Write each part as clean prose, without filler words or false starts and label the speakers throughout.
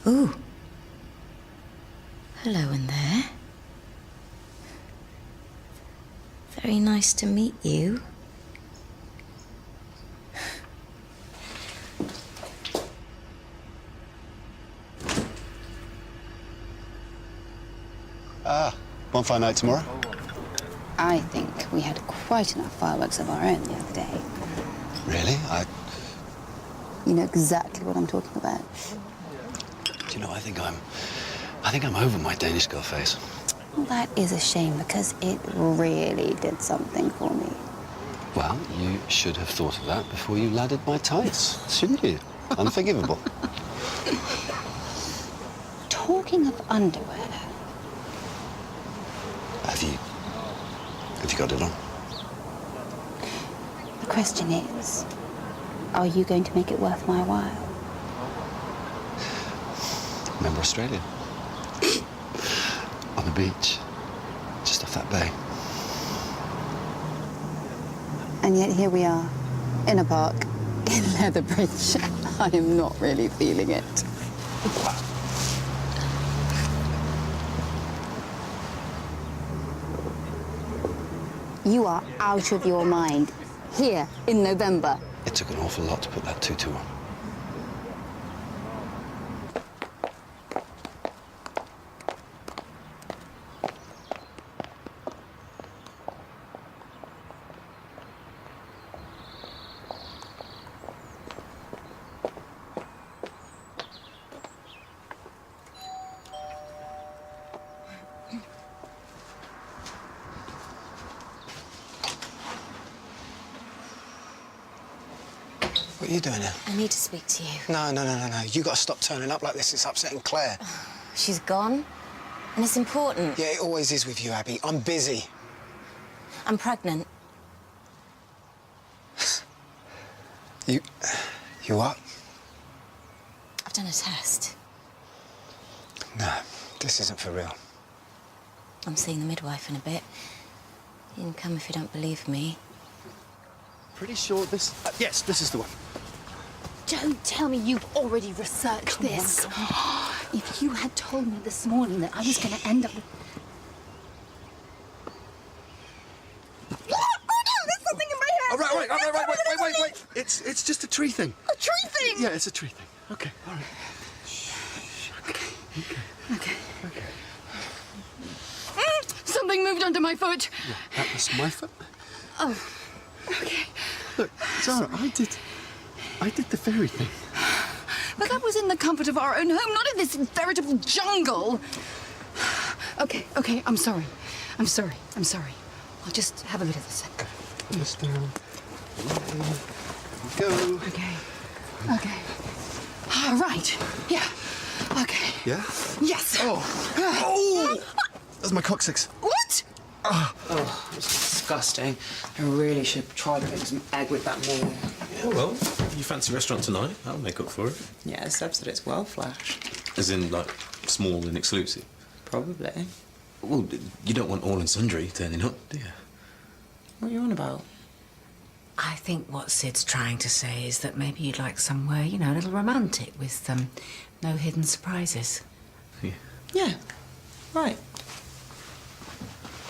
Speaker 1: Ooh. Hello in there. Very nice to meet you.
Speaker 2: Bonfire night tomorrow?
Speaker 3: I think we had quite enough fireworks of our own the other day.
Speaker 2: Really?
Speaker 3: You know exactly what I'm talking about.
Speaker 2: Do you know, I think I'm over my Danish girl phase.
Speaker 3: Well, that is a shame because it really did something for me.
Speaker 2: Well, you should have thought of that before you laddered my tights, shouldn't you? Unforgivable.
Speaker 3: Talking of underwear.
Speaker 2: Have you got it on?
Speaker 3: The question is, are you going to make it worth my while?
Speaker 2: Remember Australia? On the beach, just off that bay.
Speaker 3: And yet here we are, in a park, in Leatherbridge. I am not really feeling it. You are out of your mind, here in November.
Speaker 2: It took an awful lot to put that tutu on. What are you doing here?
Speaker 1: I need to speak to you.
Speaker 2: No. You got to stop turning up like this. It's upsetting Claire.
Speaker 1: She's gone, and it's important.
Speaker 2: Yeah, it always is with you, Abby. I'm busy.
Speaker 1: I'm pregnant.
Speaker 2: You what?
Speaker 1: I've done a test.
Speaker 2: No, this isn't for real.
Speaker 1: I'm seeing the midwife in a bit. You can come if you don't believe me.
Speaker 2: Pretty sure this... yes, this is the one.
Speaker 3: Don't tell me you've already researched this. If you had told me this morning that I was going to end up with... Oh, no, there's something in my hair!
Speaker 2: All right, wait. It's just a tree thing.
Speaker 3: A tree thing?
Speaker 2: Yeah, it's a tree thing. Okay, all right.
Speaker 3: Okay. Something moved under my foot.
Speaker 2: Yeah, that was my foot.
Speaker 3: Oh, okay.
Speaker 2: Look, Zara, I did the fairy thing.
Speaker 3: But that was in the comfort of our own home, not in this veritable jungle. Okay, I'm sorry. I'll just have a look at this.
Speaker 2: Just, go.
Speaker 3: Okay. All right. Yeah. Okay.
Speaker 2: Yeah?
Speaker 3: Yes.
Speaker 2: Oh! That's my coccyx.
Speaker 3: What?
Speaker 4: Oh, it's disgusting. I really should try to make some egg with that more.
Speaker 5: Yeah, well, you fancy restaurant tonight? I'll make up for it.
Speaker 4: Yeah, Seb said it's well flashed.
Speaker 5: As in, like, small and exclusive?
Speaker 4: Probably.
Speaker 5: Well, you don't want all and sundry turning up, do you?
Speaker 4: What are you on about?
Speaker 6: I think what Sid's trying to say is that maybe you'd like somewhere, you know, a little romantic with no hidden surprises.
Speaker 5: Yeah.
Speaker 4: Yeah, right.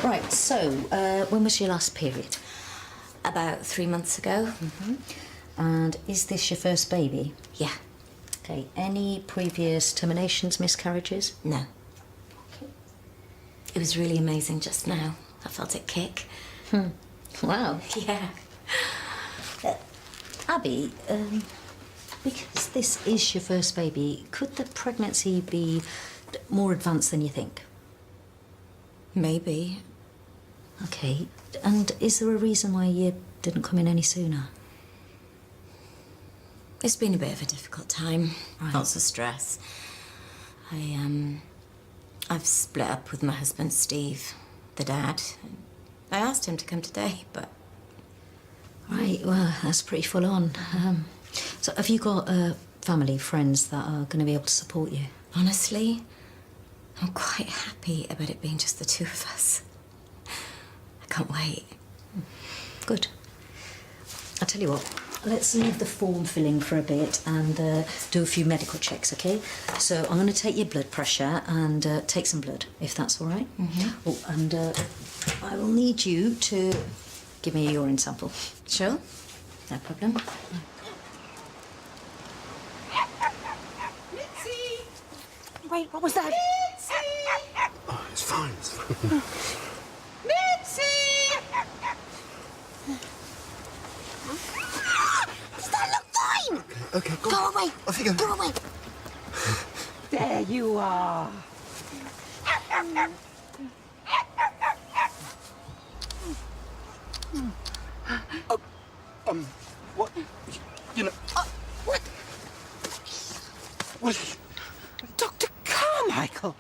Speaker 1: Right, so, when was your last period? About 3 months ago.
Speaker 6: Mm-hmm. And is this your first baby?
Speaker 1: Yeah.
Speaker 6: Okay, any previous terminations, miscarriages?
Speaker 1: No. It was really amazing just now. I felt it kick.
Speaker 6: Wow.
Speaker 1: Yeah.
Speaker 6: Abby, because this is your first baby, could the pregnancy be more advanced than you think?
Speaker 1: Maybe.
Speaker 6: Okay, and is there a reason why you didn't come in any sooner?
Speaker 1: It's been a bit of a difficult time.
Speaker 6: Right.
Speaker 1: Lots of stress. I've split up with my husband, Steve, the dad. I asked him to come today, but...
Speaker 6: Right, well, that's pretty full on. So have you got family, friends that are going to be able to support you?
Speaker 1: Honestly, I'm quite happy about it being just the two of us. I can't wait.
Speaker 6: Good. I'll tell you what,
Speaker 7: let's leave the form filling for a bit and do a few medical checks, okay? So I'm going to take your blood pressure and take some blood, if that's all right. Mm-hmm. Oh, and I will need you to give me a urine sample.
Speaker 1: Sure. No problem.
Speaker 6: Wait, what was that?
Speaker 2: Oh, it's fine. It's fine.
Speaker 6: Does that look fine?
Speaker 2: Okay, go
Speaker 6: Go
Speaker 2: on.
Speaker 6: away.
Speaker 2: Off you go.
Speaker 6: Go away. There you are.
Speaker 2: What? You know...
Speaker 6: What?
Speaker 2: What?
Speaker 8: Dr. Carmichael,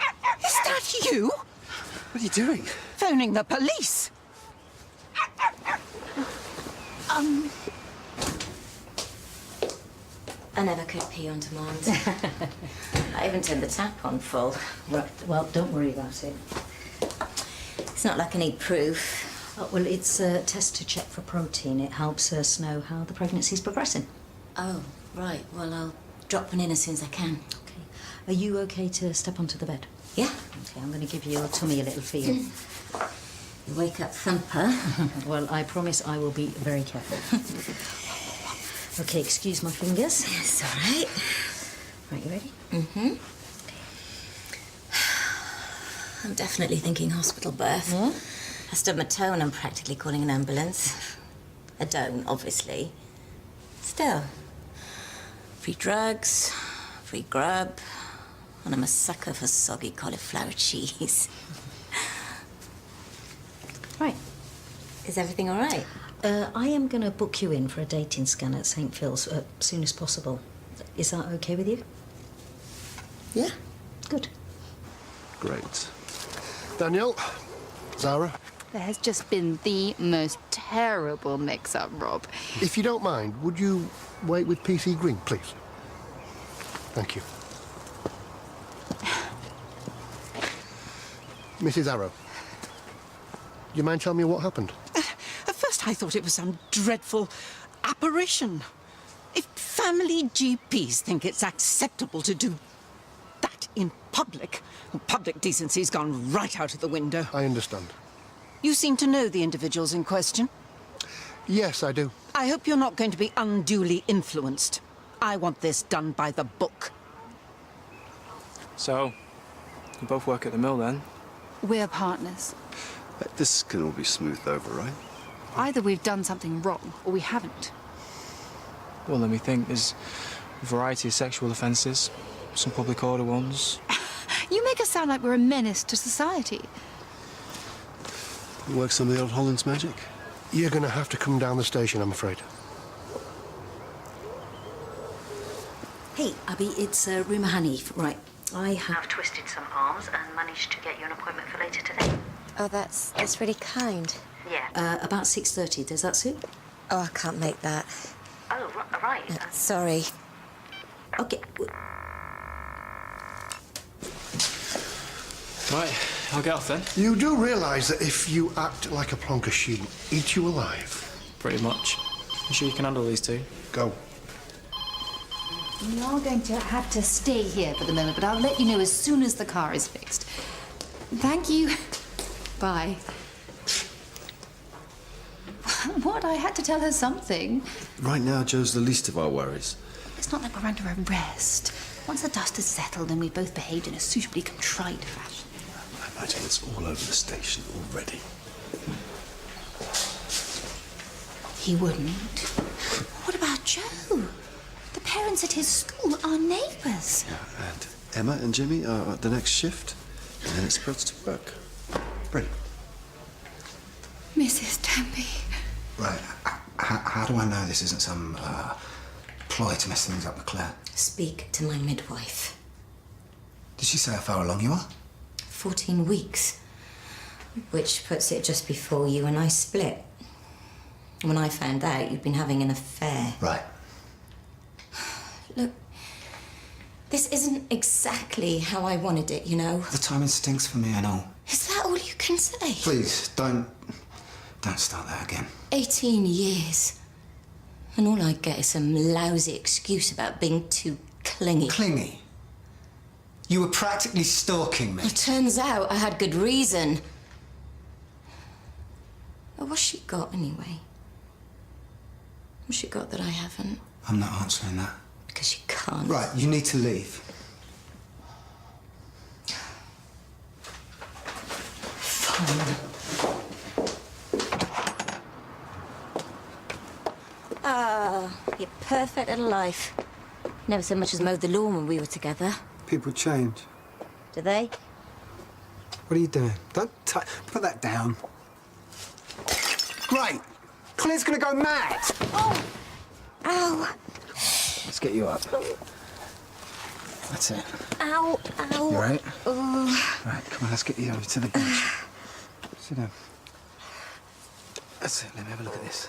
Speaker 8: is that you?
Speaker 2: What are you doing?
Speaker 8: Phoning the police?
Speaker 1: I never could pee on demand. I even turned the tap on full.
Speaker 7: Right, well, don't worry about it.
Speaker 1: It's not like I need proof.
Speaker 7: Oh, well, it's a test to check for protein. It helps us know how the pregnancy's progressing.
Speaker 1: Oh, right. Well, I'll drop one in as soon as I can.
Speaker 7: Okay. Are you okay to step onto the bed?
Speaker 1: Yeah?
Speaker 7: Okay, I'm going to give your tummy a little feel.
Speaker 1: You wake up thumper.
Speaker 7: Well, I promise I will be very careful. Okay, excuse my fingers.
Speaker 1: It's all right.
Speaker 7: Right, you ready?
Speaker 1: Mm-hmm. I'm definitely thinking hospital birth.
Speaker 7: Yeah?
Speaker 1: I stubbed my toe and I'm practically calling an ambulance. I don't, obviously. Still. Free drugs, free grub, and I'm a sucker for soggy cauliflower cheese.
Speaker 7: Right.
Speaker 1: Is everything all right?
Speaker 7: I am going to book you in for a dating scan at St. Phil's as soon as possible. Is that okay with you?
Speaker 1: Yeah.
Speaker 7: Good.
Speaker 9: Great. Danielle, Zara,
Speaker 3: There has just been the most terrible mix-up, Rob.
Speaker 9: if you don't mind, would you wait with PC Green, please? Thank you. Mrs. Arrow, do you mind telling me what happened?
Speaker 8: At first I thought it was some dreadful apparition. If family GPs think it's acceptable to do that in public, well, public decency's gone right out of the window.
Speaker 9: I understand.
Speaker 8: You seem to know the individuals in question.
Speaker 9: Yes, I do.
Speaker 8: I hope you're not going to be unduly influenced. I want this done by the book.
Speaker 10: So, you both work at the mill then?
Speaker 3: We're partners.
Speaker 2: This can all be smoothed over, right?
Speaker 3: Either we've done something wrong or we haven't.
Speaker 10: Well, let me think. There's a variety of sexual offences, some public order ones.
Speaker 3: You make us sound like we're a menace to society.
Speaker 2: Work some of the old Holland's magic?
Speaker 9: You're going to have to come down the station, I'm afraid.
Speaker 7: Hey, Abby, it's Rumour Hanif. Right. I have twisted some arms and managed to get you an appointment for later today.
Speaker 1: Oh, that's really kind.
Speaker 7: Yeah. About 6:30. Does that suit?
Speaker 1: Oh, I can't make that.
Speaker 7: Oh, right.
Speaker 1: Sorry.
Speaker 7: Okay.
Speaker 10: Right, I'll get off then.
Speaker 9: You do realise that if you act like a plonker, she'll eat you alive.
Speaker 10: Pretty much. You sure you can handle these two?
Speaker 9: Go.
Speaker 3: We are going to have to stay here for the moment, but I'll let you know as soon as the car is fixed. Thank you. Bye. What? I had to tell her something.
Speaker 2: Right now, Joe's the least of our worries.
Speaker 3: It's not like we're under arrest. Once the dust has settled and we've both behaved in a suitably contrite fashion.
Speaker 2: I imagine it's all over the station already.
Speaker 3: He wouldn't. What about Joe? The parents at his school are neighbours.
Speaker 2: Yeah, and Emma and Jimmy are at the next shift, and then it spreads to work. Brilliant.
Speaker 3: Mrs. Tempe.
Speaker 11: Right. How do I know this isn't some ploy to mess things up with Claire?
Speaker 1: Speak to my midwife.
Speaker 11: Did she say how far along you are?
Speaker 1: 14 weeks. Which puts it just before you and I split. When I found out you'd been having an affair.
Speaker 11: Right.
Speaker 1: Look, this isn't exactly how I wanted it, you know.
Speaker 11: The timing stinks for me and all.
Speaker 1: Is that all you can say?
Speaker 11: Please, don't start that again.
Speaker 1: 18 years. And all I get is some lousy excuse about being too clingy.
Speaker 11: Clingy? You were practically stalking me.
Speaker 1: It turns out I had good reason. Well, what's she got, anyway? What's she got that I haven't?
Speaker 11: I'm not answering that.
Speaker 1: Because you can't.
Speaker 11: Right, you need to leave.
Speaker 1: Fine. Ah, your perfect little life. Never so much as mowed the lawn when we were together.
Speaker 11: People change.
Speaker 1: Do they?
Speaker 11: What are you doing? Don't put that down. Great! Claire's gonna go mad!
Speaker 1: Oh! Ow!
Speaker 11: Let's get you up. That's it.
Speaker 1: Ow! Ow!
Speaker 11: You all right?
Speaker 1: Oh.
Speaker 11: Right, come on, let's get you over to the bench. Sit down. That's it, let me have a look at this.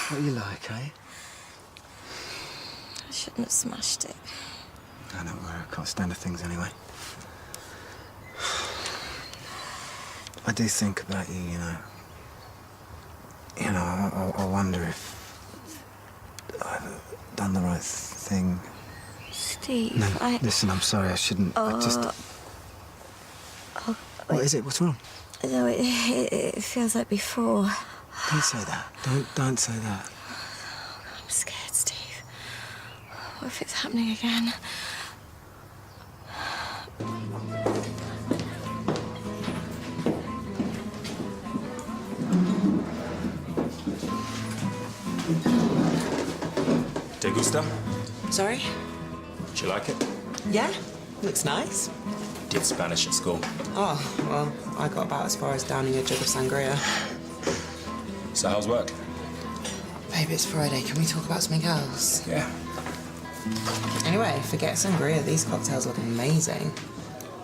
Speaker 11: What do you like, eh?
Speaker 1: I shouldn't have smashed it.
Speaker 11: I don't worry, I can't stand the things anyway. I do think about you, you know. You know, I wonder if I've done the right thing.
Speaker 1: Steve,
Speaker 11: No, listen, I'm sorry, I shouldn't. I just... What is it? What's wrong?
Speaker 1: No, it feels like before.
Speaker 11: Don't say that. Don't say that.
Speaker 1: I'm scared, Steve. What if it's happening again?
Speaker 5: ¿Te gusta?
Speaker 4: Sorry?
Speaker 5: Do you like it?
Speaker 4: Yeah, looks nice.
Speaker 5: Did Spanish at school.
Speaker 4: Oh, well, I got about as far as downing a jug of sangria.
Speaker 5: So how's work?
Speaker 4: Babe, it's Friday. Can we talk about something else?
Speaker 5: Yeah.
Speaker 4: Anyway, forget sangria. These cocktails look amazing.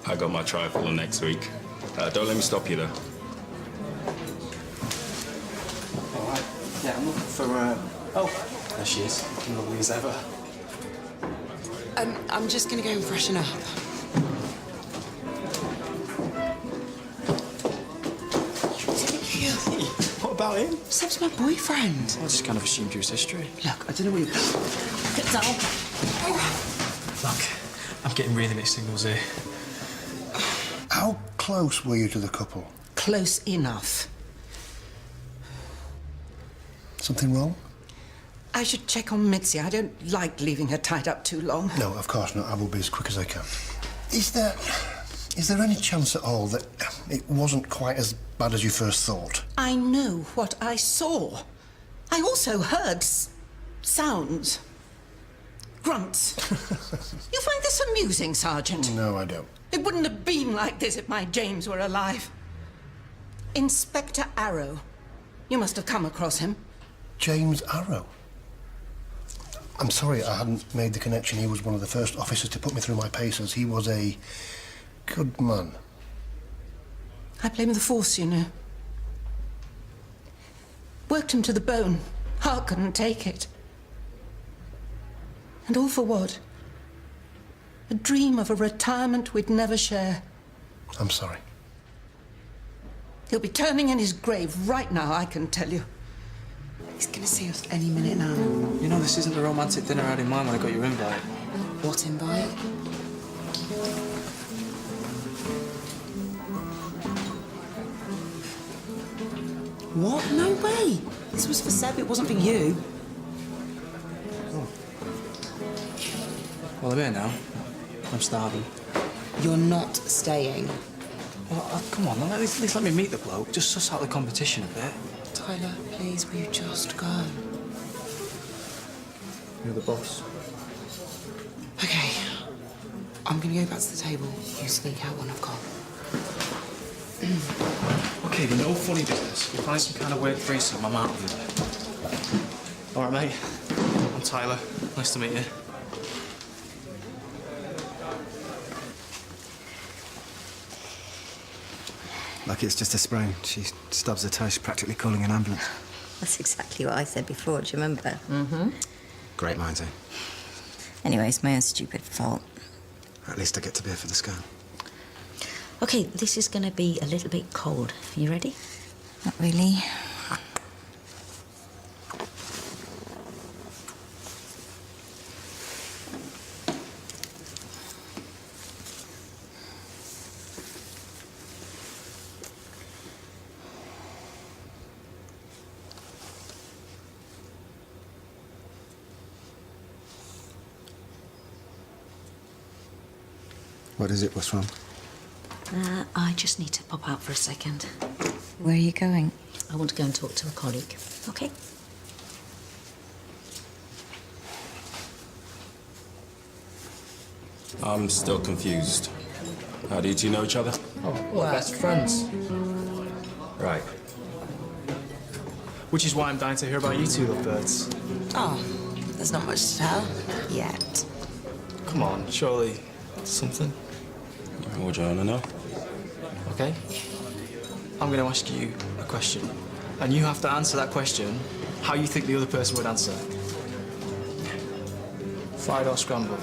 Speaker 5: I got my trifle next week. Don't let me stop you, though.
Speaker 10: All right. Yeah, I'm looking for, Oh, there she is. Looking lovely as ever.
Speaker 4: I'm just gonna go and freshen up.
Speaker 10: What about him?
Speaker 4: Seb's my boyfriend.
Speaker 10: I just kind of assumed you was history.
Speaker 4: Look, I don't know what you...
Speaker 1: Get down.
Speaker 10: Look, I'm getting really mixed signals here.
Speaker 9: How close were you to the couple?
Speaker 8: Close enough.
Speaker 9: Something wrong?
Speaker 8: I should check on Mitzi. I don't like leaving her tied up too long.
Speaker 9: No, of course not. I will be as quick as I can. Is there any chance at all that it wasn't quite as bad as you first thought?
Speaker 8: I know what I saw. I also heard sounds. Grunts. You find this amusing, Sergeant?
Speaker 9: No, I don't.
Speaker 8: It wouldn't have been like this if my James were alive. Inspector Arrow. You must have come across him.
Speaker 9: James Arrow? I'm sorry, I hadn't made the connection. He was one of the first officers to put me through my paces. He was a good man.
Speaker 8: I blame the force, you know. Worked him to the bone. Heart couldn't take it. And all for what? A dream of a retirement we'd never share.
Speaker 9: I'm sorry.
Speaker 8: He'll be turning in his grave right now, I can tell you.
Speaker 4: He's gonna see us any minute now.
Speaker 10: You know, this isn't the romantic dinner I had in mind when I got your invite.
Speaker 4: What invite? What? No way! This was for Seb, it wasn't for you.
Speaker 10: Well, I'm here now. I'm starving.
Speaker 4: You're not staying.
Speaker 10: Well, come on, at least let me meet the bloke. Just suss out the competition a bit.
Speaker 4: Tyler, please, will you just go?
Speaker 10: You're the boss.
Speaker 4: Okay. I'm gonna go back to the table. You sneak out when I've gone.
Speaker 10: Okay, but no funny business. We'll find some kind of weird threesome. I'm out of here. All right, mate. I'm Tyler. Nice to meet you.
Speaker 11: Like it's just a sprain. She stubs her toe. She's practically calling an ambulance.
Speaker 1: That's exactly what I said before, do you remember?
Speaker 7: Mm-hmm.
Speaker 11: Great minds, eh?
Speaker 1: Anyway, it's my own stupid fault.
Speaker 11: At least I get to be here for the scan.
Speaker 7: Okay, this is going to be a little bit cold. You ready?
Speaker 1: Not really.
Speaker 11: What is it? What's wrong?
Speaker 7: I just need to pop out for a second.
Speaker 1: Where are you going?
Speaker 7: I want to go and talk to a colleague. Okay?
Speaker 12: I'm still confused. How do you two know each other?
Speaker 10: Oh, we're best friends.
Speaker 12: Right.
Speaker 10: Which is why I'm dying to hear about you two lovebirds.
Speaker 13: Oh, there's not much to tell yet.
Speaker 10: Come on, surely something.
Speaker 12: What do you want to know?
Speaker 10: Okay. I'm going to ask you a question, and you have to answer that question how you think the other person would answer. Fried or scrambled?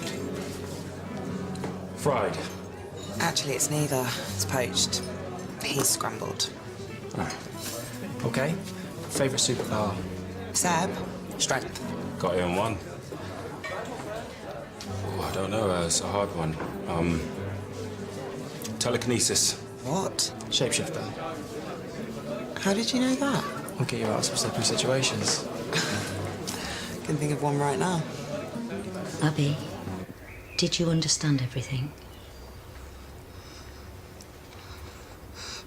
Speaker 12: Fried.
Speaker 13: Actually, it's neither. It's poached. He's scrambled.
Speaker 10: Okay. Favourite superpower?
Speaker 13: Seb? Strength.
Speaker 12: Got you in one. Oh, I don't know. It's a hard one. Telekinesis.
Speaker 13: What?
Speaker 10: Shapeshifter.
Speaker 13: How did you know that?
Speaker 10: I'll get you out of some slippery situations.
Speaker 13: Can think of one right now.
Speaker 7: Abby, did you understand everything?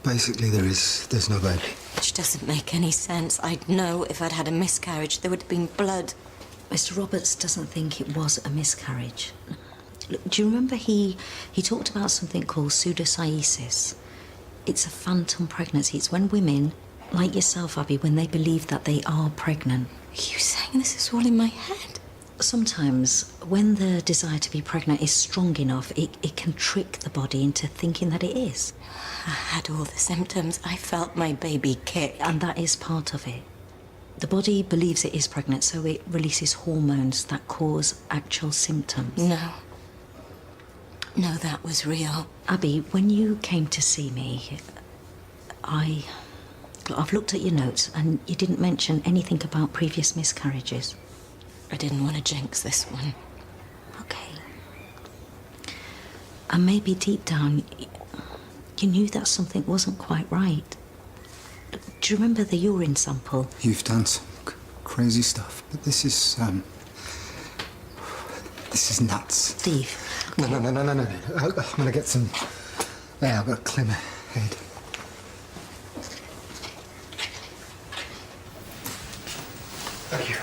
Speaker 11: Basically, there's no baby.
Speaker 1: Which doesn't make any sense. I'd know if I'd had a miscarriage. There would have been blood.
Speaker 7: Mr. Roberts doesn't think it was a miscarriage. Look, do you remember he talked about something called pseudocyesis? It's a phantom pregnancy. It's when women, like yourself, Abby, when they believe that they are pregnant.
Speaker 1: Are you saying this is all in my head?
Speaker 7: Sometimes, when the desire to be pregnant is strong enough, it can trick the body into thinking that it is.
Speaker 1: I had all the symptoms. I felt my baby kick.
Speaker 7: And that is part of it. The body believes it is pregnant, so it releases hormones that cause actual symptoms.
Speaker 1: No. No, that was real.
Speaker 7: Abby, when you came to see me, I've looked at your notes, and you didn't mention anything about previous miscarriages.
Speaker 1: I didn't want to jinx this one.
Speaker 7: Okay. And maybe deep down, you knew that something wasn't quite right. Do you remember the urine sample?
Speaker 11: You've done some crazy stuff, but this is nuts.
Speaker 7: Steve.
Speaker 11: No. I'm gonna get some. Yeah, I've got to clear my head. Thank you.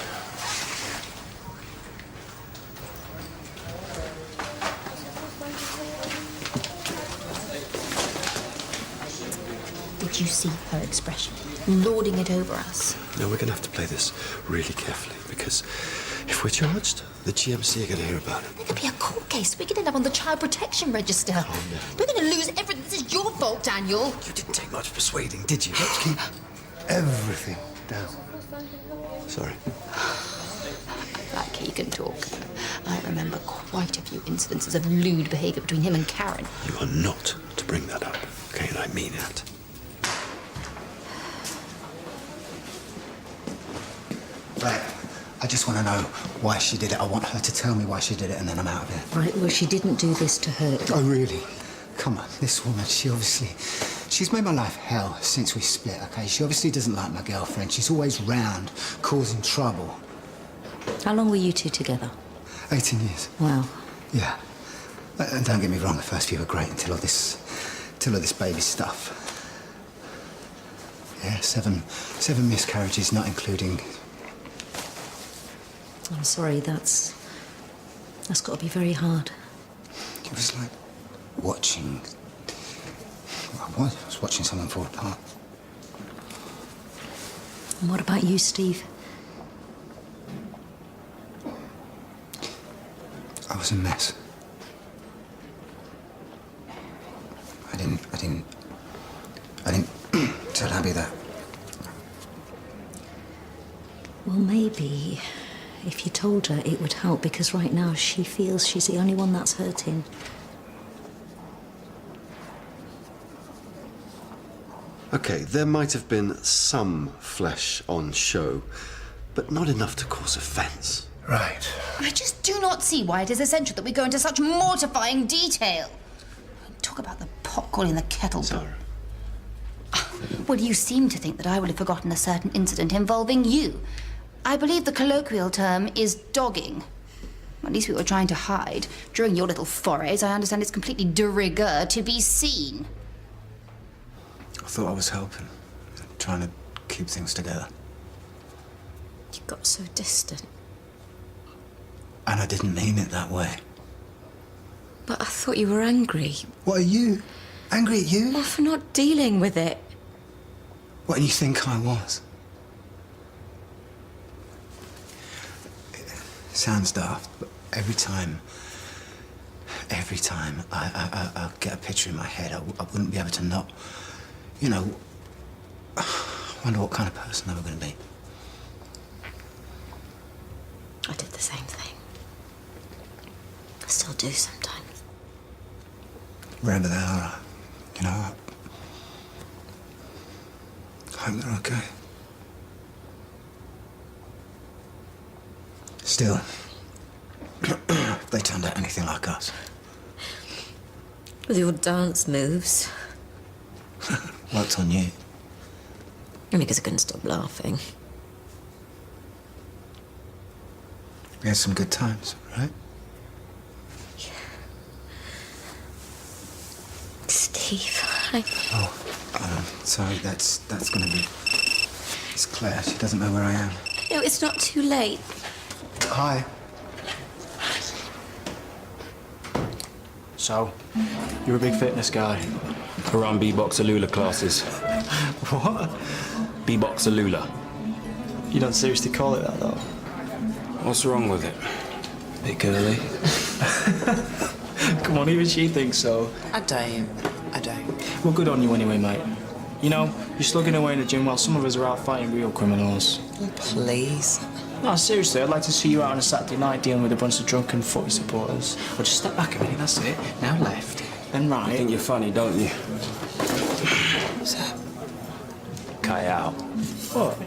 Speaker 14: Did you see her expression? Lording it over us.
Speaker 2: No, we're going to have to play this really carefully, because if we're charged, the GMC are going to hear about it.
Speaker 14: There could be a court case. We could end up on the child protection register. We're going to lose everything. This is your fault, Daniel.
Speaker 2: You didn't take much persuading, did you? Let's keep
Speaker 9: everything down.
Speaker 2: Sorry.
Speaker 14: Like he can talk. I remember quite a few incidences of lewd behaviour between him and Karen.
Speaker 2: You are not to bring that up, okay? And I mean it.
Speaker 11: Right. I just want to know why she did it. I want her to tell me why she did it, and then I'm out of here.
Speaker 7: Right, well, she didn't do this to hurt you.
Speaker 11: Oh, really? Come on, this woman, she's made my life hell since we split, okay? She obviously doesn't like my girlfriend. She's always round, causing trouble.
Speaker 7: How long were you two together?
Speaker 11: 18 years.
Speaker 7: Wow.
Speaker 11: Yeah. And don't get me wrong, the first few were great until all this baby stuff. Yeah, seven miscarriages, not including...
Speaker 7: I'm sorry, that's got to be very hard.
Speaker 11: It was like watching... I was watching someone fall apart.
Speaker 7: And what about you, Steve?
Speaker 11: I was a mess. I didn't tell Abby that.
Speaker 7: Well, maybe if you told her, it would help, because right now she feels she's the only one that's hurting.
Speaker 2: Okay, there might have been some flesh on show, but not enough to cause offence.
Speaker 9: Right.
Speaker 14: I just do not see why it is essential that we go into such mortifying detail. Talk about the pot calling the kettle.
Speaker 2: Sorry.
Speaker 14: Well, you seem to think that I would have forgotten a certain incident involving you. I believe the colloquial term is dogging. At least we were trying to hide. During your little forays, I understand it's completely de rigueur to be seen.
Speaker 11: I thought I was helping, trying to keep things together.
Speaker 1: You got so distant.
Speaker 11: And I didn't mean it that way.
Speaker 1: But I thought you were angry.
Speaker 11: What are you? Angry at you?
Speaker 1: Well, for not dealing with it.
Speaker 11: What, and you think I was? It sounds daft, but every time I get a picture in my head, I wouldn't be able to not, you know, wonder what kind of person they were going to be.
Speaker 1: I did the same thing. I still do sometimes.
Speaker 11: Wherever they are, you know, I hope they're okay. Still, if they turned out anything like us.
Speaker 1: With your dance moves.
Speaker 11: Worked on you.
Speaker 1: Only because I couldn't stop laughing.
Speaker 11: We had some good times, right?
Speaker 1: Steve,
Speaker 11: Sorry, that's gonna be... It's Claire, she doesn't know where I am.
Speaker 1: No, it's not too late.
Speaker 11: Hi.
Speaker 10: So, you're a big fitness guy.
Speaker 12: I run B-Boxer-Lula classes.
Speaker 10: What?
Speaker 12: B-Boxer-Lula.
Speaker 10: You don't seriously call it that, though?
Speaker 12: What's wrong with it?
Speaker 10: Bit girly. Come on, even she thinks so.
Speaker 13: I don't.
Speaker 10: Well, good on you anyway, mate. You know, you're slugging away in the gym while some of us are out fighting real criminals.
Speaker 13: Oh, please.
Speaker 10: No, seriously, I'd like to see you out on a Saturday night dealing with a bunch of drunken footy supporters. Well, just step back a minute, that's it. Now left, then right.
Speaker 12: You think you're funny, don't you?
Speaker 13: Seb.
Speaker 12: Cut it out.
Speaker 10: What?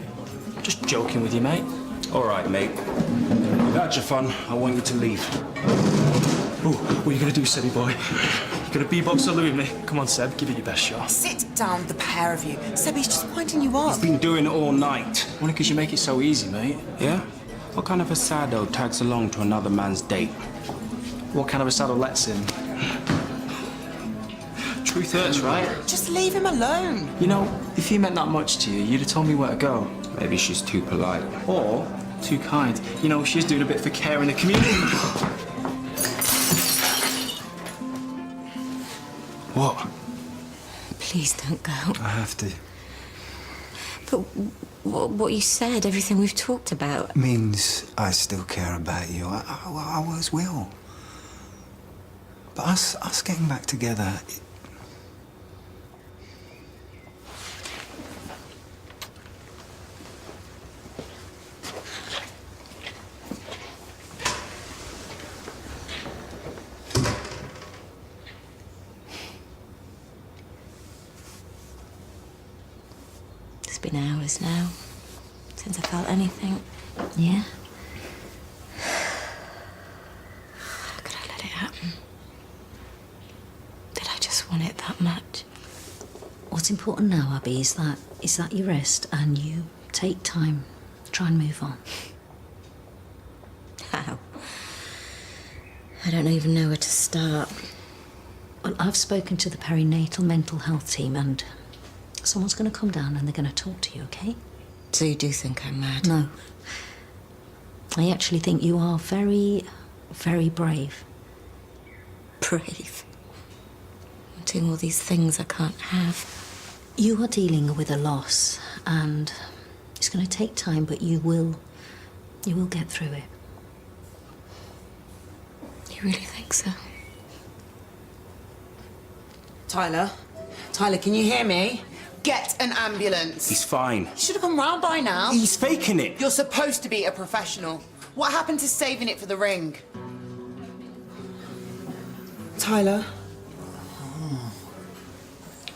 Speaker 10: Just joking with you, mate.
Speaker 12: All right, mate. Without your fun, I want you to leave.
Speaker 10: Ooh, what are you gonna do, Sebby boy? You gonna B-Boxer-Lula me? Come on, Seb, give it your best shot.
Speaker 13: Sit down, the pair of you. Sebby's just winding you up.
Speaker 12: He's been doing it all night.
Speaker 10: Only because you make it so easy, mate.
Speaker 12: Yeah? What kind of a sado tags along to another man's date?
Speaker 10: What kind of a saddle lets him? Truth hurts, right?
Speaker 13: Just leave him alone.
Speaker 10: You know, if he meant that much to you, you'd have told me where to go.
Speaker 12: Maybe she's too polite.
Speaker 10: Or too kind. You know, she's doing a bit for care in the community. What?
Speaker 1: Please don't go.
Speaker 11: I have to.
Speaker 1: But what you said, everything we've talked about.
Speaker 11: Means I still care about you. I always will. But us getting back together...
Speaker 1: It's been hours now since I felt anything.
Speaker 7: Yeah?
Speaker 1: How could I let it happen? Did I just want it that much?
Speaker 7: What's important now, Abby, is that you rest and you take time, try and move on.
Speaker 1: How? I don't even know where to start.
Speaker 7: Well, I've spoken to the perinatal mental health team and someone's going to come down and they're going to talk to you, okay?
Speaker 1: So you do think I'm mad?
Speaker 7: No. I actually think you are very, very brave.
Speaker 1: Brave? I'm doing all these things I can't have.
Speaker 7: You are dealing with a loss and it's going to take time, but you will get through it.
Speaker 1: You really think so?
Speaker 13: Tyler, can you hear me? Get an ambulance.
Speaker 12: He's fine.
Speaker 13: You should have come round by now.
Speaker 12: He's faking it.
Speaker 13: You're supposed to be a professional. What happened to saving it for the ring? Tyler?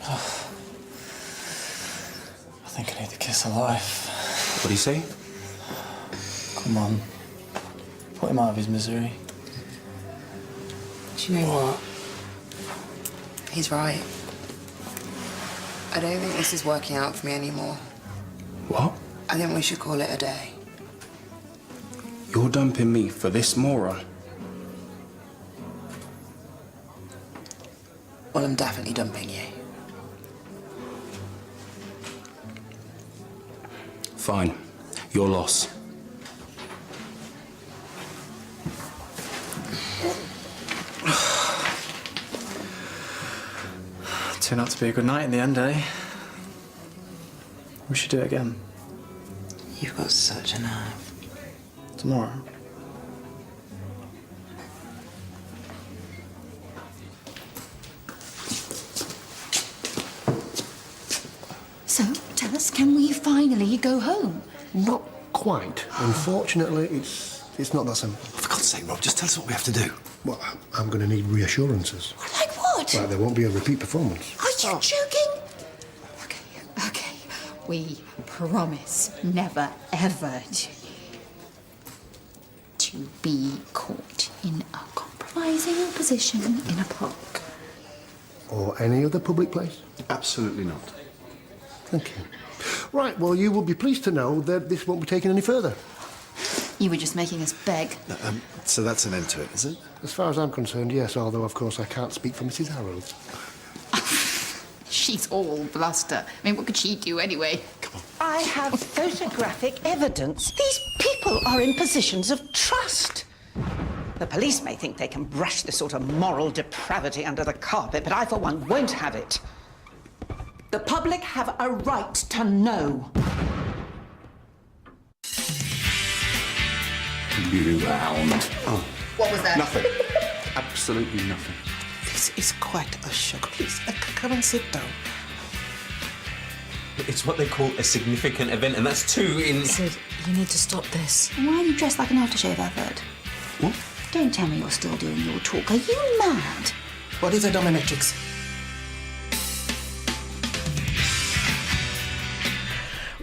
Speaker 10: I think I need the kiss of life.
Speaker 12: What'd he say?
Speaker 10: Come on. Put him out of his misery.
Speaker 13: Do you know what? He's right. I don't think this is working out for me anymore.
Speaker 12: What?
Speaker 13: I think we should call it a day.
Speaker 12: You're dumping me for this moron?
Speaker 4: Well, I'm definitely dumping you.
Speaker 12: Fine. Your loss.
Speaker 10: Turned out to be a good night in the end, eh? We should do it again.
Speaker 4: You've got such a nerve.
Speaker 10: Tomorrow.
Speaker 3: So, tell us, can we finally go home?
Speaker 9: Not quite. Unfortunately, it's not that simple.
Speaker 2: For God's sake, Rob, just tell us what we have to do.
Speaker 9: Well, I'm going to need reassurances.
Speaker 3: Like what?
Speaker 9: Like there won't be a repeat performance.
Speaker 3: Are you joking? Okay. We promise never, ever to be caught in a compromising position in a park.
Speaker 9: Or any other public place?
Speaker 2: Absolutely not.
Speaker 9: Thank you. Right, well, you will be pleased to know that this won't be taken any further.
Speaker 3: You were just making us beg.
Speaker 2: So that's an end to it, is it?
Speaker 9: As far as I'm concerned, yes, although, of course, I can't speak for Mrs. Harrow.
Speaker 3: She's all bluster. I mean, what could she do anyway?
Speaker 8: I have photographic evidence. These people are in positions of trust. The police may think they can brush this sort of moral depravity under the carpet, but I, for one, won't have it. The public have a right to know.
Speaker 12: You hound.
Speaker 2: Oh.
Speaker 3: What was that?
Speaker 12: Nothing. Absolutely nothing.
Speaker 4: This is quite a shock. Please, come and sit down.
Speaker 5: It's what they call a significant event, and that's two in...
Speaker 7: Sid, you need to stop this.
Speaker 3: Why are you dressed like an aftershave advert?
Speaker 2: What?
Speaker 3: Don't tell me you're still doing your talk. Are you mad?
Speaker 4: What is a dominatrix?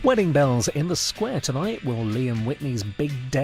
Speaker 15: Wedding bells in the square tonight. Will Liam Whitney's big day